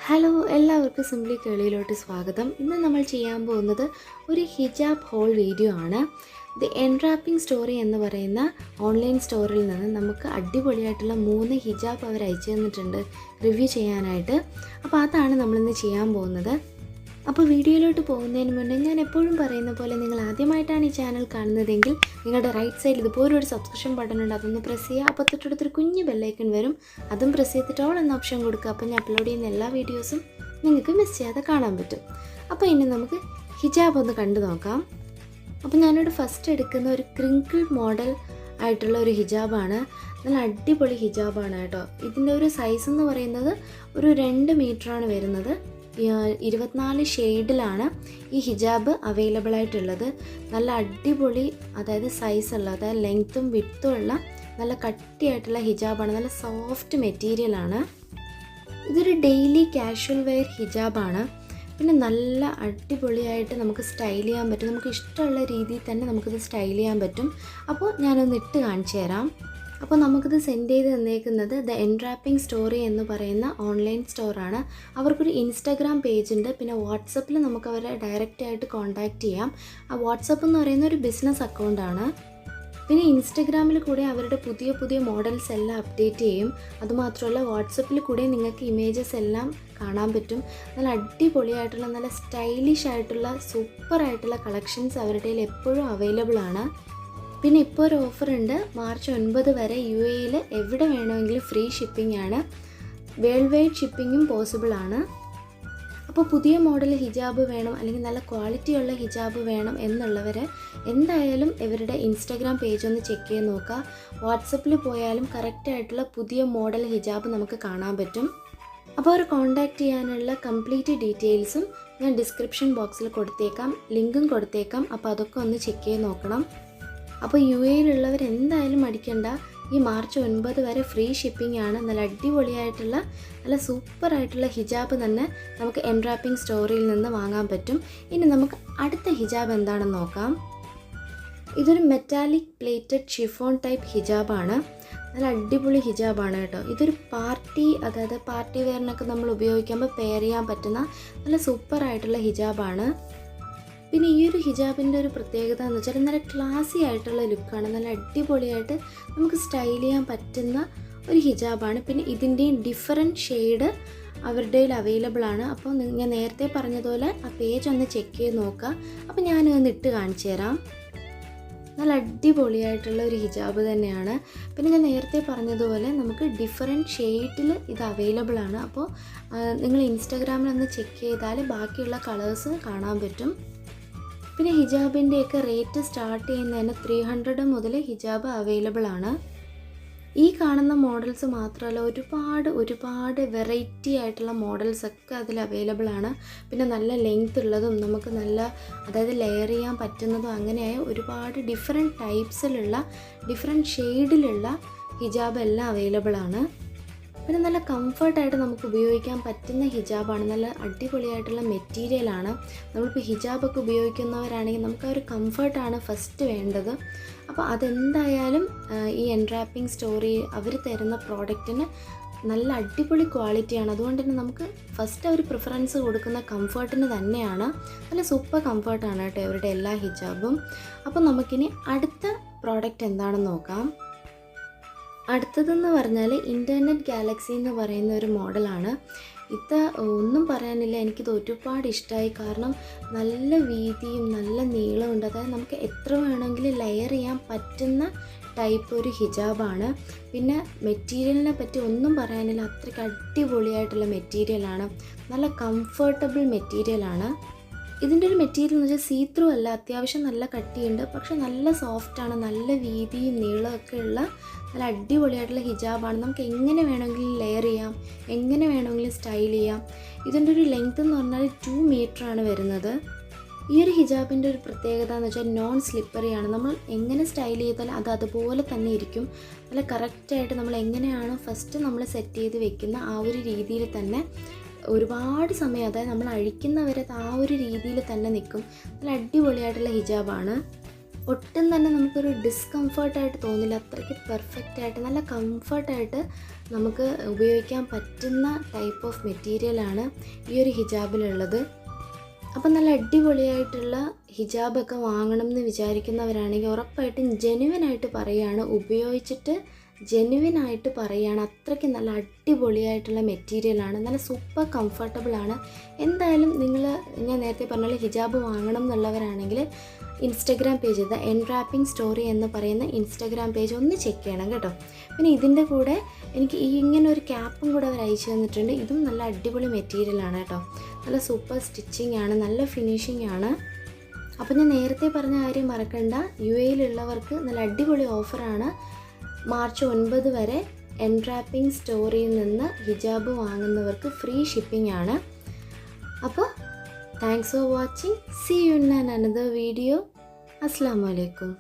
Hello, എല്ലാവർക്കും simply കേളിയിലോട്ട് സ്വാഗതം. ഇന്ന് നമ്മൾ ചെയ്യാൻ പോകുന്നത് ഒരു ഹിജാബ് ഹോൾ വീഡിയോ ആണ്. ദി എൻറാപ്പിംഗ് സ്റ്റോറി എന്ന് പറയുന്ന ഓൺലൈൻ സ്റ്റോറിൽ നിന്ന് നമുക്ക് അടിപൊളിയായിട്ടുള്ള 3 ഹിജാബ് അവർ അയച്ചു തന്നിട്ടുണ്ട് റിവ്യൂ ചെയ്യാനായിട്ട്. അപ്പോൾ അതാണ് നമ്മളിന്ന് ചെയ്യാൻ പോകുന്നത്. അപ്പോൾ വീഡിയോയിലോട്ട് പോകുന്നതിന് മുന്നേ ഞാൻ എപ്പോഴും പറയുന്ന പോലെ നിങ്ങൾ ആദ്യമായിട്ടാണ് ഈ ചാനൽ കാണുന്നതെങ്കിൽ നിങ്ങളുടെ റൈറ്റ് സൈഡിൽ ഇതുപോലൊരു സബ്സ്ക്രിപ്ഷൻ ബട്ടൺ ഉണ്ട്, അതൊന്ന് പ്രസ് ചെയ്യുക. അപ്പോൾ തൊട്ടടുത്തൊരു കുഞ്ഞ് ബെല്ലൈക്കൺ വരും, അതും പ്രസ് ചെയ്തിട്ട് ഓൾ എന്ന ഓപ്ഷൻ കൊടുക്കുക. അപ്പോൾ ഞാൻ അപ്ലോഡ് ചെയ്യുന്ന എല്ലാ വീഡിയോസും നിങ്ങൾക്ക് മിസ് ചെയ്യാതെ കാണാൻ പറ്റും. അപ്പോൾ ഇനി നമുക്ക് ഹിജാബ് ഒന്ന് കണ്ടു നോക്കാം. അപ്പോൾ ഞാനിവിടെ ഫസ്റ്റ് എടുക്കുന്ന ഒരു ക്രിങ്കിൾ മോഡൽ ആയിട്ടുള്ള ഒരു ഹിജാബാണ്. നല്ല അടിപൊളി ഹിജാബാണ് കേട്ടോ. ഇതിൻ്റെ ഒരു സൈസ് എന്ന് പറയുന്നത് ഒരു 2 മീറ്ററാണ് വരുന്നത്. 24 ഷെയ്ഡിലാണ് ഈ ഹിജാബ് അവൈലബിൾ ആയിട്ടുള്ളത്. നല്ല അടിപൊളി, അതായത് സൈസുള്ള, അതായത് ലെങ്ത്തും വിഡ്ത്തും ഉള്ള നല്ല കട്ടിയായിട്ടുള്ള ഹിജാബാണ്. നല്ല സോഫ്റ്റ് മെറ്റീരിയലാണ്. ഇതൊരു ഡെയിലി കാഷ്വൽ വെയർ ഹിജാബാണ്. പിന്നെ നല്ല അടിപൊളിയായിട്ട് നമുക്ക് സ്റ്റൈൽ ചെയ്യാൻ പറ്റും. നമുക്ക് ഇഷ്ടമുള്ള രീതിയിൽ തന്നെ നമുക്കിത് സ്റ്റൈൽ ചെയ്യാൻ പറ്റും. അപ്പോൾ ഞാനൊന്ന് ഇട്ട് കാണിച്ചു തരാം. അപ്പോൾ നമുക്കിത് സെൻഡ് ചെയ്ത് തന്നേക്കുന്നത് ദ എൻറാപ്പിംഗ് സ്റ്റോറി എന്ന് പറയുന്ന ഓൺലൈൻ സ്റ്റോറാണ്. അവർക്കൊരു ഇൻസ്റ്റാഗ്രാം പേജുണ്ട്. പിന്നെ വാട്സപ്പിൽ നമുക്ക് അവരെ ഡയറക്റ്റായിട്ട് കോൺടാക്റ്റ് ചെയ്യാം. ആ വാട്സപ്പ് എന്ന് പറയുന്ന ഒരു ബിസിനസ് അക്കൗണ്ടാണ്. പിന്നെ ഇൻസ്റ്റഗ്രാമിൽ കൂടെ അവരുടെ പുതിയ മോഡൽസ് എല്ലാം അപ്ഡേറ്റ് ചെയ്യും. അതുമാത്രമല്ല വാട്സപ്പിൽ കൂടെ നിങ്ങൾക്ക് ഇമേജസ് എല്ലാം കാണാൻ പറ്റും. നല്ല അടിപൊളിയായിട്ടുള്ള, നല്ല സ്റ്റൈലിഷ് ആയിട്ടുള്ള, സൂപ്പറായിട്ടുള്ള കളക്ഷൻസ് അവരുടെ കയ്യിൽ എപ്പോഴും അവൈലബിൾ ആണ്. പിന്നെ ഇപ്പോൾ ഒരു ഓഫർ ഉണ്ട്. മാർച്ച് 9 വരെ UAE എവിടെ വേണമെങ്കിലും ഫ്രീ ഷിപ്പിംഗ് ആണ്. വേൾഡ് വൈഡ് ഷിപ്പിങ്ങും പോസിബിൾ ആണ്. അപ്പോൾ പുതിയ മോഡൽ ഹിജാബ് വേണം, അല്ലെങ്കിൽ നല്ല ക്വാളിറ്റിയുള്ള ഹിജാബ് വേണം എന്നുള്ളവർ എന്തായാലും ഇവരുടെ ഇൻസ്റ്റാഗ്രാം പേജ് ഒന്ന് ചെക്ക് ചെയ്ത് നോക്കുക. വാട്സപ്പിൽ പോയാലും കറക്റ്റായിട്ടുള്ള പുതിയ മോഡൽ ഹിജാബ് നമുക്ക് കാണാൻ പറ്റും. അപ്പോൾ അവർ കോൺടാക്റ്റ് ചെയ്യാനുള്ള കംപ്ലീറ്റ് ഡീറ്റെയിൽസും ഞാൻ ഡിസ്ക്രിപ്ഷൻ ബോക്സിൽ കൊടുത്തേക്കാം, ലിങ്കും കൊടുത്തേക്കാം. അപ്പോൾ അതൊക്കെ ഒന്ന് ചെക്ക് ചെയ്ത് നോക്കണം. അപ്പോൾ UAE എന്തായാലും മടിക്കണ്ട. ഈ മാർച്ച് 9 വരെ ഫ്രീ ഷിപ്പിംഗ് ആണ്. നല്ല അടിപൊളിയായിട്ടുള്ള, നല്ല സൂപ്പറായിട്ടുള്ള ഹിജാബ് തന്നെ നമുക്ക് എൻറാപ്പിംഗ് സ്റ്റോറിയിൽ നിന്ന് വാങ്ങാൻ പറ്റും. ഇനി നമുക്ക് അടുത്ത ഹിജാബ് എന്താണെന്ന് നോക്കാം. ഇതൊരു മെറ്റാലിക് പ്ലേറ്റഡ് ഷിഫോൺ ടൈപ്പ് ഹിജാബാണ്. നല്ല അടിപൊളി ഹിജാബാണ് കേട്ടോ. ഇതൊരു അതായത് പാർട്ടി വെയറിനൊക്കെ നമ്മൾ ഉപയോഗിക്കുമ്പോൾ പെയർ ചെയ്യാൻ പറ്റുന്ന നല്ല സൂപ്പറായിട്ടുള്ള ഹിജാബാണ്. പിന്നെ ഈ ഒരു ഹിജാബിൻ്റെ ഒരു പ്രത്യേകത എന്ന് വെച്ചാൽ നല്ല ക്ലാസി ആയിട്ടുള്ള ലുക്കാണ്. നല്ല അടിപൊളിയായിട്ട് നമുക്ക് സ്റ്റൈൽ ചെയ്യാൻ പറ്റുന്ന ഒരു ഹിജാബാണ്. പിന്നെ ഇതിൻ്റെയും ഡിഫറെൻറ്റ് ഷെയ്ഡ് അവരുടെ കയ്യിൽ അവൈലബിൾ ആണ്. അപ്പോൾ ഞാൻ നേരത്തെ പറഞ്ഞതുപോലെ ആ പേജ് ഒന്ന് ചെക്ക് ചെയ്ത് നോക്കുക. അപ്പോൾ ഞാനൊന്ന് ഇട്ട് കാണിച്ചു തരാം. നല്ല അടിപൊളിയായിട്ടുള്ള ഒരു ഹിജാബ് തന്നെയാണ്. പിന്നെ ഞാൻ നേരത്തെ പറഞ്ഞതുപോലെ നമുക്ക് ഡിഫറെൻറ്റ് ഷെയ്ഡിൽ ഇത് അവൈലബിൾ ആണ്. അപ്പോൾ നിങ്ങൾ ഇൻസ്റ്റാഗ്രാമിൽ ഒന്ന് ചെക്ക് ചെയ്താൽ ബാക്കിയുള്ള കളേഴ്സ് കാണാൻ പറ്റും. പിന്നെ ഹിജാബിൻ്റെയൊക്കെ റേറ്റ് സ്റ്റാർട്ട് ചെയ്യുന്നതിന് 300 മുതൽ ഹിജാബ് അവൈലബിൾ ആണ്. ഈ കാണുന്ന മോഡൽസ് മാത്രമല്ല, ഒരുപാട് വെറൈറ്റി ആയിട്ടുള്ള മോഡൽസൊക്കെ അതിൽ അവൈലബിൾ ആണ്. പിന്നെ നല്ല ലെങ്ത് ഉള്ളതും നമുക്ക് നല്ല, അതായത് ലെയർ ചെയ്യാൻ പറ്റുന്നതും അങ്ങനെയായ ഒരുപാട് ഡിഫറെൻറ്റ് ടൈപ്സിലുള്ള, ഡിഫറെൻറ്റ് ഷെയ്ഡിലുള്ള ഹിജാബ് എല്ലാം അവൈലബിൾ ആണ്. പിന്നെ നല്ല കംഫർട്ടായിട്ട് നമുക്ക് ഉപയോഗിക്കാൻ പറ്റുന്ന ഹിജാബാണ്. നല്ല അടിപൊളിയായിട്ടുള്ള മെറ്റീരിയലാണ്. നമ്മളിപ്പോൾ ഹിജാബൊക്കെ ഉപയോഗിക്കുന്നവരാണെങ്കിൽ നമുക്ക് ആ ഒരു കംഫർട്ടാണ് ഫസ്റ്റ് വേണ്ടത്. അപ്പോൾ അതെന്തായാലും ഈ എൻറാപ്പിംഗ് സ്റ്റോറി അവർ തരുന്ന പ്രോഡക്റ്റിന് നല്ല അടിപൊളി ക്വാളിറ്റിയാണ്. അതുകൊണ്ട് തന്നെ നമുക്ക് ഫസ്റ്റ് അവർ പ്രിഫറൻസ് കൊടുക്കുന്ന കംഫർട്ടിന് തന്നെയാണ്. നല്ല സൂപ്പർ കംഫർട്ടാണ് കേട്ടോ ഇവരുടെ എല്ലാ ഹിജാബും. അപ്പോൾ നമുക്കിനി അടുത്ത പ്രോഡക്റ്റ് എന്താണെന്ന് നോക്കാം. അടുത്തതെന്ന് പറഞ്ഞാൽ ഇൻ്റർനെറ്റ് ഗാലക്സി എന്ന് പറയുന്ന ഒരു മോഡലാണ്. ഇത് ഒന്നും പറയാനില്ല, എനിക്കിത് ഒരുപാട് ഇഷ്ടമായി. കാരണം നല്ല വീതിയും നല്ല നീളമുണ്ട്. അതായത് നമുക്ക് എത്ര വേണമെങ്കിലും ലെയർ ചെയ്യാൻ പറ്റുന്ന ടൈപ്പ് ഒരു ഹിജാബാണ്. പിന്നെ മെറ്റീരിയലിനെ പറ്റി ഒന്നും പറയാനില്ല, അത്രയ്ക്ക് അടിപൊളിയായിട്ടുള്ള മെറ്റീരിയലാണ്. നല്ല കംഫർട്ടബിൾ മെറ്റീരിയലാണ്. ഇതിൻ്റെ ഒരു മെറ്റീരിയൽ എന്ന് വെച്ചാൽ സീ ത്രൂ അല്ല, അത്യാവശ്യം നല്ല കട്ടിയുണ്ട്, പക്ഷെ നല്ല സോഫ്റ്റാണ്. നല്ല വീതിയും നീളമൊക്കെ ഉള്ള നല്ല അടിപൊളിയായിട്ടുള്ള ഹിജാബാണ്. നമുക്ക് എങ്ങനെ വേണമെങ്കിലും ലെയർ ചെയ്യാം, എങ്ങനെ വേണമെങ്കിലും സ്റ്റൈൽ ചെയ്യാം. ഇതിൻ്റെ ഒരു ലെങ്ത് എന്ന് പറഞ്ഞാൽ 2 മീറ്ററാണ് വരുന്നത്. ഈ ഒരു ഹിജാബിൻ്റെ ഒരു പ്രത്യേകത എന്ന് വെച്ചാൽ നോൺ സ്ലിപ്പറിയാണ്. നമ്മൾ എങ്ങനെ സ്റ്റൈൽ ചെയ്താൽ അത് അതുപോലെ തന്നെ ഇരിക്കും. നല്ല കറക്റ്റായിട്ട് നമ്മൾ എങ്ങനെയാണ് ഫസ്റ്റ് നമ്മൾ സെറ്റ് ചെയ്ത് വെക്കുന്ന ആ ഒരു രീതിയിൽ തന്നെ ഒരുപാട് സമയം, അതായത് നമ്മൾ അഴിക്കുന്നവരെ ആ ഒരു രീതിയിൽ തന്നെ നിൽക്കും. നല്ല അടിപൊളിയായിട്ടുള്ള ഹിജാബാണ്. ഒട്ടും തന്നെ നമുക്കൊരു ഡിസ്കംഫർട്ടായിട്ട് തോന്നില്ല. അത്രയ്ക്ക് പെർഫെക്റ്റായിട്ട് നല്ല കംഫർട്ടായിട്ട് നമുക്ക് ഉപയോഗിക്കാൻ പറ്റുന്ന ടൈപ്പ് ഓഫ് മെറ്റീരിയലാണ് ഈ ഒരു ഹിജാബിലുള്ളത്. അപ്പം നല്ല അടിപൊളിയായിട്ടുള്ള ഹിജാബൊക്കെ വാങ്ങണം എന്ന് വിചാരിക്കുന്നവരാണെങ്കിൽ ഉറപ്പായിട്ടും ജെനുവിനായിട്ട് പറയുകയാണ്, ഉപയോഗിച്ചിട്ട് ജെനുവിനായിട്ട് പറയുകയാണ്. അത്രയ്ക്ക് നല്ല അടിപൊളിയായിട്ടുള്ള മെറ്റീരിയലാണ്, നല്ല സൂപ്പർ കംഫർട്ടബിളാണ്. എന്തായാലും നിങ്ങൾ, ഞാൻ നേരത്തെ പറഞ്ഞ ഹിജാബ് വാങ്ങണം എന്നുള്ളവരാണെങ്കിൽ ഇൻസ്റ്റഗ്രാം പേജ്, ദ എൻറാപ്പിംഗ് സ്റ്റോറി എന്ന് പറയുന്ന ഇൻസ്റ്റഗ്രാം പേജ് ഒന്ന് ചെക്ക് ചെയ്യണം കേട്ടോ. പിന്നെ ഇതിൻ്റെ കൂടെ എനിക്ക് ഇങ്ങനെ ഒരു ക്യാപ്പും കൂടെ അവർ അയച്ചു തന്നിട്ടുണ്ട്. ഇതും നല്ല അടിപൊളി മെറ്റീരിയലാണ് കേട്ടോ. നല്ല സൂപ്പർ സ്റ്റിച്ചിങ് ആണ്, നല്ല ഫിനിഷിംഗ് ആണ്. അപ്പോൾ ഞാൻ നേരത്തെ പറഞ്ഞ കാര്യം മറക്കണ്ട, UAE-ലുള്ളവർക്ക് നല്ല അടിപൊളി ഓഫറാണ്. മാർച്ച് 9 വരെ എൻറാപ്പിംഗ് സ്റ്റോറിയിൽ നിന്ന് ഹിജാബ് വാങ്ങുന്നവർക്ക് ഫ്രീ ഷിപ്പിംഗ് ആണ്. അപ്പോൾ thanks for watching. See you in another video. അസ്സലാമു അലൈക്കും.